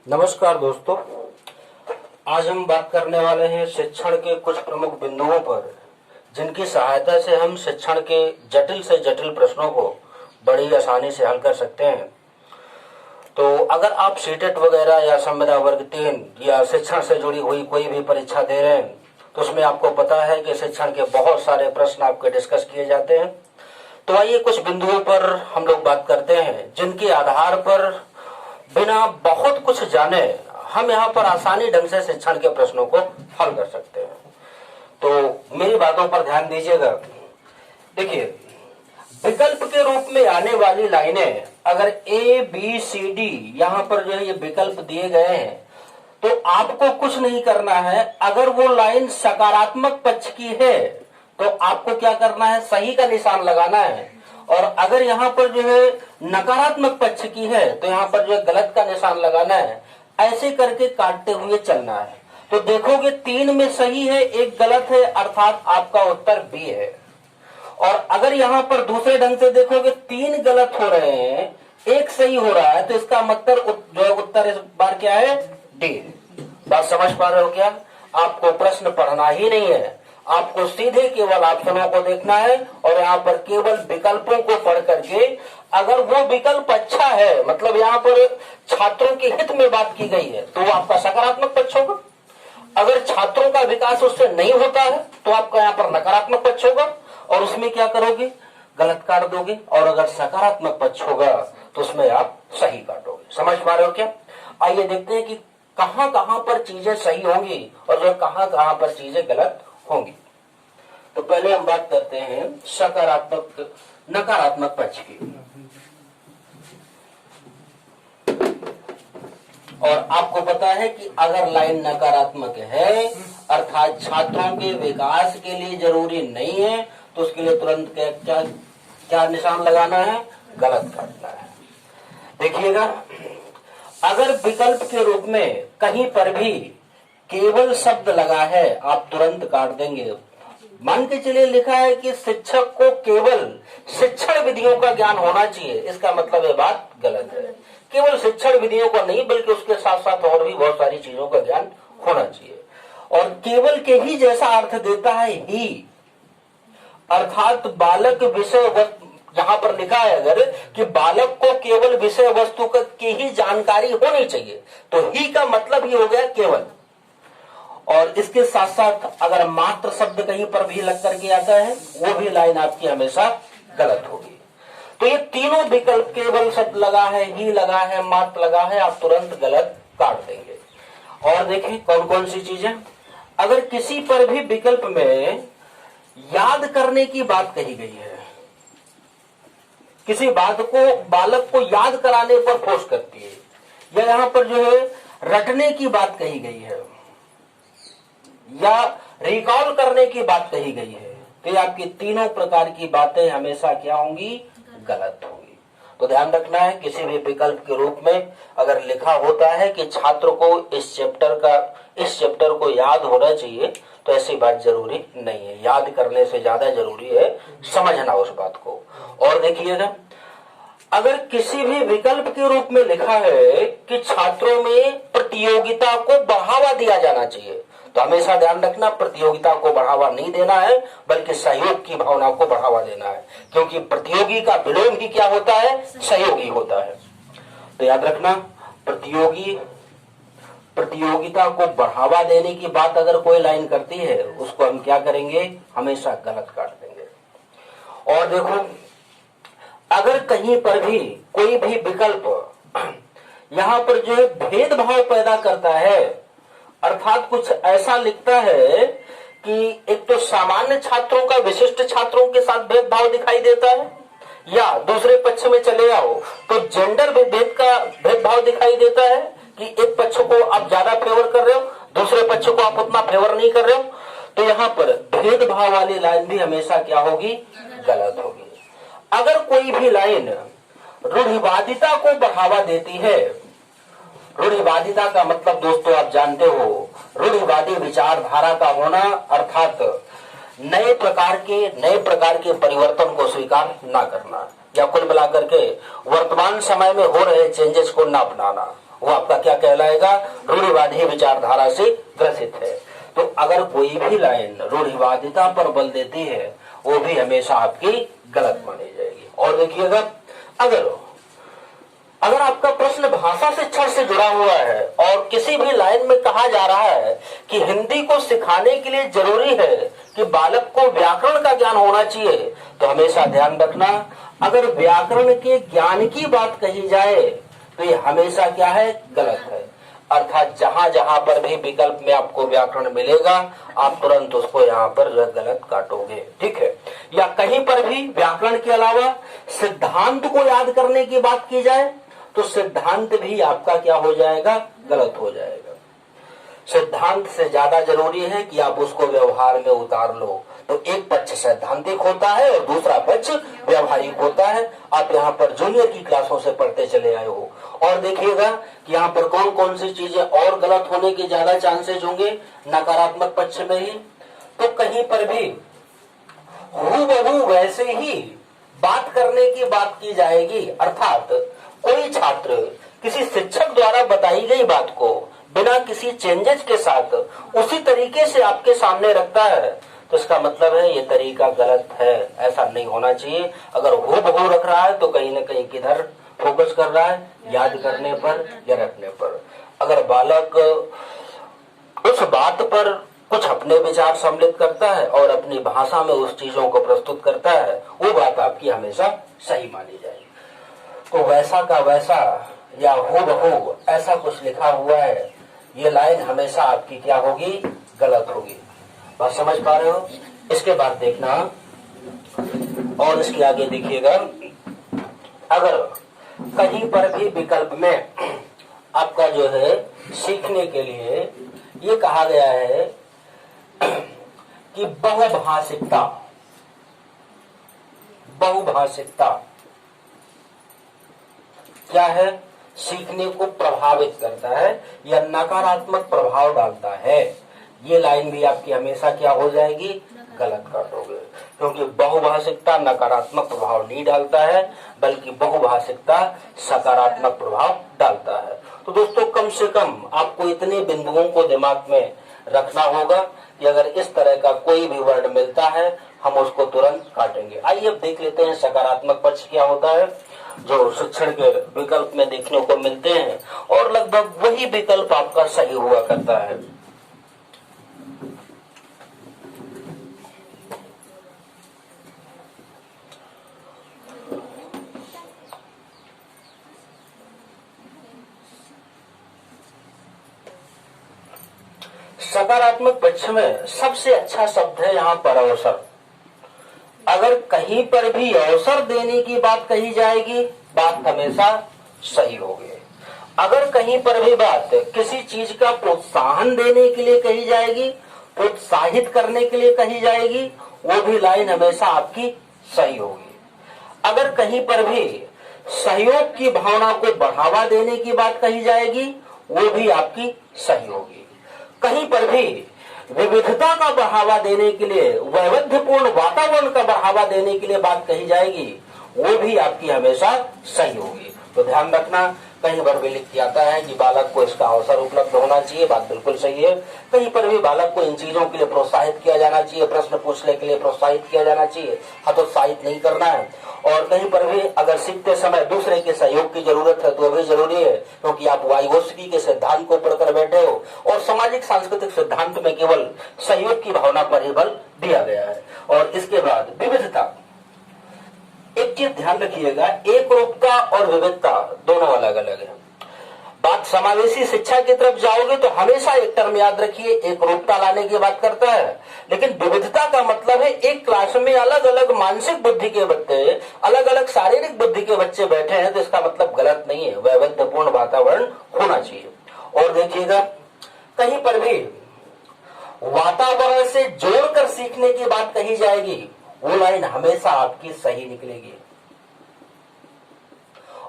नमस्कार दोस्तों, आज हम बात करने वाले हैं शिक्षण के कुछ प्रमुख बिंदुओं पर, जिनकी सहायता से हम शिक्षण के जटिल से जटिल प्रश्नों को बड़ी आसानी से हल कर सकते हैं। तो अगर आप सीटेट वगैरह या संविदा वर्ग 3 या शिक्षण से जुड़ी हुई कोई भी परीक्षा दे रहे हैं, तो उसमें आपको पता है कि शिक्षण के बहुत सारे प्रश्न आपके डिस्कस किए जाते हैं। तो आइए कुछ बिंदुओं पर हम लोग बात करते हैं, जिनके आधार पर बिना बहुत कुछ जाने हम यहाँ पर आसानी ढंग से शिक्षण के प्रश्नों को हल कर सकते हैं। तो मेरी बातों पर ध्यान दीजिएगा। देखिए, विकल्प के रूप में आने वाली लाइनें अगर ए बी सी डी यहाँ पर जो है ये विकल्प दिए गए हैं, तो आपको कुछ नहीं करना है। अगर वो लाइन सकारात्मक पक्ष की है तो आपको क्या करना है, सही का निशान लगाना है। और अगर यहाँ पर जो है नकारात्मक पक्ष की है तो यहाँ पर जो है गलत का निशान लगाना है। ऐसे करके काटते हुए चलना है। तो देखोगे 3 में सही है, 1 गलत है, अर्थात आपका उत्तर बी है। और अगर यहाँ पर दूसरे ढंग से देखोगे 3 गलत हो रहे हैं, 1 सही हो रहा है, तो इसका मतलब जो है उत्तर इस बार क्या है, डी। बात समझ पा रहे हो क्या? आपको प्रश्न पढ़ना ही नहीं है, आपको सीधे केवल ऑप्शनों को देखना है और यहाँ पर केवल विकल्पों को पढ़ करके अगर वो विकल्प अच्छा है, मतलब यहाँ पर छात्रों के हित में बात की गई है, तो वो आपका सकारात्मक पक्ष होगा। अगर छात्रों का विकास उससे नहीं होता है तो आपका यहाँ पर नकारात्मक पक्ष होगा और उसमें क्या करोगे, गलत काट दोगे। और अगर सकारात्मक पक्ष होगा तो उसमें आप सही काटोगे। समझ पा रहे हो क्या? आइए देखते हैं कि कहां कहां पर चीजें सही होंगी और जो कहां कहां पर चीजें गलत होंगी। तो पहले हम बात करते हैं सकारात्मक नकारात्मक पक्ष की। और आपको पता है कि अगर लाइन नकारात्मक है अर्थात छात्रों के विकास के लिए जरूरी नहीं है, तो उसके लिए तुरंत क्या क्या निशान लगाना है, गलत काटना है। देखिएगा, अगर विकल्प के रूप में कहीं पर भी केवल शब्द लगा है आप तुरंत काट देंगे। मान के चलिए लिखा है कि शिक्षक को केवल शिक्षण विधियों का ज्ञान होना चाहिए, इसका मतलब ये बात गलत है। केवल शिक्षण विधियों का नहीं बल्कि उसके साथ साथ और भी बहुत सारी चीजों का ज्ञान होना चाहिए। और केवल के ही जैसा अर्थ देता है ही, अर्थात बालक विषय वस्तु, जहां पर लिखा है अगर कि बालक को केवल विषय वस्तु की ही जानकारी होनी चाहिए, तो ही का मतलब ये हो गया केवल। और इसके साथ साथ अगर मात्र शब्द कहीं पर भी लग करके आता है, वो भी लाइन आपकी हमेशा गलत होगी। तो ये तीनों विकल्प, केवल शब्द लगा है, ही लगा है, मात्र लगा है, आप तुरंत गलत काट देंगे। और देखिए कौन कौन सी चीजें, अगर किसी पर भी विकल्प में याद करने की बात कही गई है, किसी बात को बालक को याद कराने पर फोर्स करती है, या यहां पर जो है रटने की बात कही गई है या रिकॉल करने की बात कही गई है, तो ये आपकी तीनों प्रकार की बातें हमेशा क्या होंगी, गलत होंगी। तो ध्यान रखना है, किसी भी विकल्प के रूप में अगर लिखा होता है कि छात्र को इस चैप्टर को याद होना चाहिए, तो ऐसी बात जरूरी नहीं है। याद करने से ज्यादा जरूरी है समझना उस बात को। और देखिएगा, अगर किसी भी विकल्प के रूप में लिखा है कि छात्रों में प्रतियोगिता को बढ़ावा दिया जाना चाहिए, तो हमेशा ध्यान रखना, प्रतियोगिता को बढ़ावा नहीं देना है बल्कि सहयोग की भावना को बढ़ावा देना है, क्योंकि प्रतियोगी का विलोम ही क्या होता है, सहयोगी होता है। तो याद रखना, प्रतियोगिता को बढ़ावा देने की बात अगर कोई लाइन करती है, उसको हम क्या करेंगे, हमेशा गलत काट देंगे। और देखो, अगर कहीं पर भी कोई भी विकल्प यहां पर जो है भेदभाव पैदा करता है, अर्थात कुछ ऐसा लिखता है कि एक तो सामान्य छात्रों का विशिष्ट छात्रों के साथ भेदभाव दिखाई देता है, या दूसरे पक्ष में चले आओ तो जेंडर भेदभाव दिखाई देता है कि एक पक्ष को आप ज्यादा फेवर कर रहे हो, दूसरे पक्ष को आप उतना फेवर नहीं कर रहे हो, तो यहाँ पर भेदभाव वाली लाइन भी हमेशा क्या होगी, गलत होगी। अगर कोई भी लाइन रूढ़िवादिता को बढ़ावा देती है, रूढ़िवादिता का मतलब दोस्तों आप जानते हो, रूढ़िवादी विचारधारा का होना, अर्थात नए प्रकार के परिवर्तन को स्वीकार न करना, या कुल मिलाकर के वर्तमान समय में हो रहे चेंजेस को न अपनाना, वो आपका क्या कहलाएगा, रूढ़िवादी विचारधारा से ग्रसित है। तो अगर कोई भी लाइन रूढ़िवादिता पर बल देती है वो भी हमेशा आपकी गलत मानी जाएगी। और देखिएगा, अगर आपका प्रश्न भाषा शिक्षण से जुड़ा हुआ है और किसी भी लाइन में कहा जा रहा है कि हिंदी को सिखाने के लिए जरूरी है कि बालक को व्याकरण का ज्ञान होना चाहिए, तो हमेशा ध्यान रखना, अगर व्याकरण के ज्ञान की बात कही जाए तो ये हमेशा क्या है, गलत है। अर्थात जहां जहां पर भी विकल्प में आपको व्याकरण मिलेगा आप तुरंत उसको यहाँ पर गलत काटोगे, ठीक है। या कहीं पर भी व्याकरण के अलावा सिद्धांत को याद करने की बात की जाए तो सिद्धांत भी आपका क्या हो जाएगा, गलत हो जाएगा। सिद्धांत से ज्यादा जरूरी है कि आप उसको व्यवहार में उतार लो। तो एक पक्ष सैद्धांतिक होता है और दूसरा पक्ष व्यवहारिक होता है। आप यहाँ पर जूनियर की क्लासों से पढ़ते चले आए हो। और देखिएगा कि यहाँ पर कौन कौन सी चीजें और गलत होने के ज्यादा चांसेस होंगे, नकारात्मक पक्ष में ही। तो कहीं पर भी हूबहू वैसे ही बात करने की बात की जाएगी, अर्थात कोई छात्र किसी शिक्षक द्वारा बताई गई बात को बिना किसी चेंजेस के साथ उसी तरीके से आपके सामने रखता है तो इसका मतलब है ये तरीका गलत है, ऐसा नहीं होना चाहिए। अगर हूबहू रख रहा है तो कहीं ना कहीं किधर फोकस कर रहा है, याद करने पर या रखने पर। अगर बालक उस बात पर कुछ अपने विचार सम्मिलित करता है और अपनी भाषा में उस चीजों को प्रस्तुत करता है, वो बात आपकी हमेशा सही मानी जाएगी। तो वैसा का वैसा या हूबहू ऐसा कुछ लिखा हुआ है, ये लाइन हमेशा आपकी क्या होगी, गलत होगी। बात समझ पा रहे हो। इसके बाद देखना और इसके आगे देखिएगा, अगर कहीं पर भी विकल्प में आपका जो है सीखने के लिए ये कहा गया है कि बहुभाषिकता क्या है, सीखने को प्रभावित करता है या नकारात्मक प्रभाव डालता है, ये लाइन भी आपकी हमेशा क्या हो जाएगी, गलत काटोगे। क्योंकि बहुभाषिकता नकारात्मक प्रभाव नहीं डालता है बल्कि बहुभाषिकता सकारात्मक प्रभाव डालता है। तो दोस्तों कम से कम आपको इतने बिंदुओं को दिमाग में रखना होगा कि अगर इस तरह का कोई भी वर्ड मिलता है हम उसको तुरंत काटेंगे। आइए अब देख लेते हैं सकारात्मक पक्ष क्या होता है, जो शिक्षण के विकल्प में देखने को मिलते हैं और लगभग वही विकल्प आपका सही हुआ करता है। सकारात्मक पक्ष में सबसे अच्छा शब्द है यहाँ पर अवसर। अगर कहीं पर भी अवसर देने की बात कही जाएगी बात हमेशा सही होगी। अगर कहीं पर भी बात किसी चीज का प्रोत्साहन देने के लिए कही जाएगी, प्रोत्साहित करने के लिए कही जाएगी, वो भी लाइन हमेशा आपकी सही होगी। अगर कहीं पर भी सहयोग की भावना को बढ़ावा देने की बात कही जाएगी वो भी आपकी सही होगी। कहीं पर भी विविधता का बढ़ावा देने के लिए, वैविध्यपूर्ण वातावरण का बढ़ावा देने के लिए बात कही जाएगी वो भी आपकी हमेशा सही होगी। तो ध्यान रखना, कहीं पर भी लिख के आता है कि बालक को इसका अवसर उपलब्ध होना चाहिए, बात बिल्कुल सही है। कहीं पर भी बालक को इन चीजों के लिए प्रोत्साहित किया जाना चाहिए, प्रश्न पूछने के लिए प्रोत्साहित किया जाना चाहिए, हतोत्साहित नहीं करना है। और कहीं पर भी अगर सीखते समय दूसरे के सहयोग की जरूरत है तो भी जरूरी है, क्योंकि आप वाइगोत्स्की के सिद्धांत को पढ़कर बैठे हो और सामाजिक सांस्कृतिक सिद्धांत में केवल सहयोग की भावना पर ही बल दिया गया है। और इसके बाद विविधता, एक चीज ध्यान रखिएगा, एक रूपता और विविधता दोनों अलग अलग है। बात समावेशी शिक्षा की तरफ जाओगे तो हमेशा एक टर्म याद रखिए, एक रूपता लाने की बात करता है, लेकिन विविधता का मतलब है एक क्लास में अलग अलग मानसिक बुद्धि के बच्चे, अलग अलग शारीरिक बुद्धि के बच्चे बैठे हैं तो इसका मतलब गलत नहीं है, वैविध्यपूर्ण वातावरण होना चाहिए। और देखिएगा कहीं पर भी वातावरण से जोड़कर सीखने की बात कही जाएगी वो लाइन हमेशा आपकी सही निकलेगी।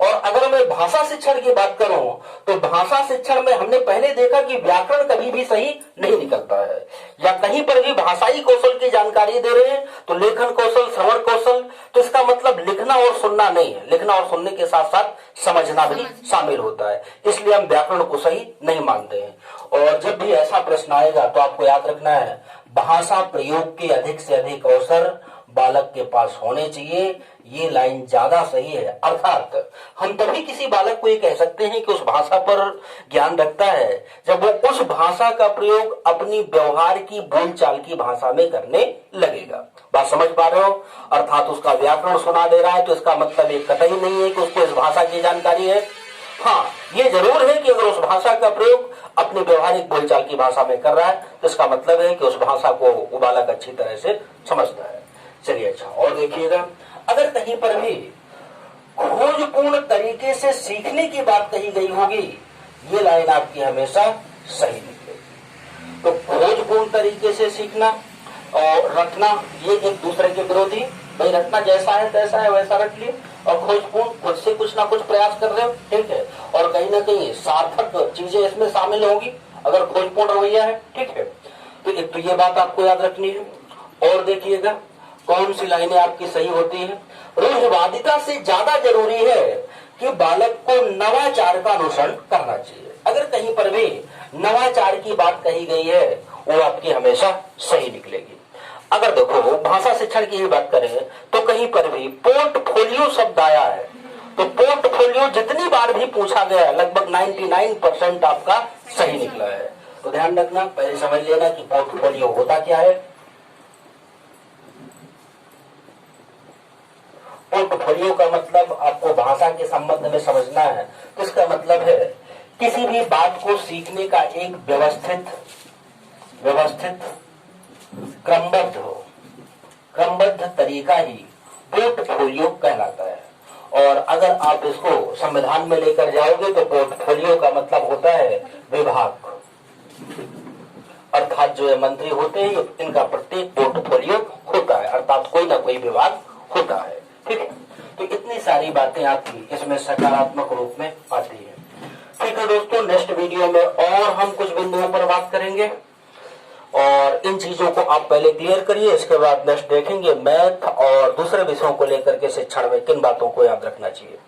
और अगर मैं भाषा शिक्षण की बात करूं तो भाषा शिक्षण में हमने पहले देखा कि व्याकरण कभी भी सही नहीं निकलता है। या कहीं पर भी भाषाई कौशल की जानकारी दे रहे हैं तो लेखन कौशल, श्रवण कौशल, तो इसका मतलब लिखना और सुनना नहीं है, लिखना और सुनने के साथ साथ समझना भी शामिल होता है। इसलिए हम व्याकरण को सही नहीं मानते हैं। और जब भी ऐसा प्रश्न आएगा तो आपको याद रखना है, भाषा प्रयोग के अधिक से अधिक अवसर बालक के पास होने चाहिए। ये लाइन ज्यादा सही है। अर्थात हम तभी किसी बालक को ये कह सकते हैं कि उस भाषा पर ज्ञान रखता है जब वो उस भाषा का प्रयोग अपनी व्यवहार की बोलचाल की भाषा में करने लगेगा। बात समझ पा रहे हो? अर्थात उसका व्याकरण सुना दे रहा है तो इसका मतलब ये कतई नहीं है कि उसको इस भाषा की जानकारी है। हाँ, ये जरूर है कि अगर उस भाषा का प्रयोग अपनी व्यवहारिक बोलचाल की भाषा में कर रहा है तो इसका मतलब है कि उस भाषा को वो बालक अच्छी तरह से समझता है। चलिए, अच्छा, और देखिएगा, अगर कहीं पर भी खोजपूर्ण तरीके से सीखने की बात कही गई होगी, ये लाइन आपकी हमेशा सही निकलेगी। तो खोजपूर्ण तरीके से सीखना और रखना, ये एक दूसरे के विरोधी। भाई रखना जैसा है तैसा है वैसा रख लिए, और खोजपूर्ण खुद से कुछ ना कुछ प्रयास कर रहे हो, ठीक है, और कहीं ना कहीं सार्थक चीजें इसमें शामिल होंगी अगर खोजपूर्ण रवैया है, ठीक है। तो एक तो ये बात आपको याद रखनी है। और देखिएगा कौन सी लाइनें आपकी सही होती है। रूढ़िवादिता से ज्यादा जरूरी है कि बालक को नवाचार का अनुसरण करना चाहिए। अगर कहीं पर भी नवाचार की बात कही गई है वो आपकी हमेशा सही निकलेगी। अगर देखो भाषा शिक्षण की ही बात करें तो कहीं पर भी पोर्टफोलियो शब्द आया है, तो पोर्टफोलियो जितनी बार भी पूछा गया लगभग 99% आपका सही निकला है। तो ध्यान रखना, पहले समझ लेना कि पोर्टफोलियो होता क्या है। पोर्टफोलियो का मतलब आपको भाषा के संबंध में समझना है। तो इसका मतलब है किसी भी बात को सीखने का एक व्यवस्थित क्रमबद्ध तरीका ही पोर्टफोलियो कहलाता है। और अगर आप इसको संविधान में लेकर जाओगे तो पोर्टफोलियो का मतलब होता है विभाग, अर्थात जो मंत्री होते हैं इनका प्रत्येक पोर्टफोलियो होता है, अर्थात कोई ना कोई विभाग होता है, ठीक है। तो इतनी सारी बातें आपकी इसमें सकारात्मक रूप में आती है। ठीक है दोस्तों, नेक्स्ट वीडियो में और हम कुछ बिंदुओं पर बात करेंगे और इन चीजों को आप पहले क्लियर करिए, इसके बाद नेक्स्ट देखेंगे मैथ और दूसरे विषयों को लेकर के शिक्षण में किन बातों को याद रखना चाहिए।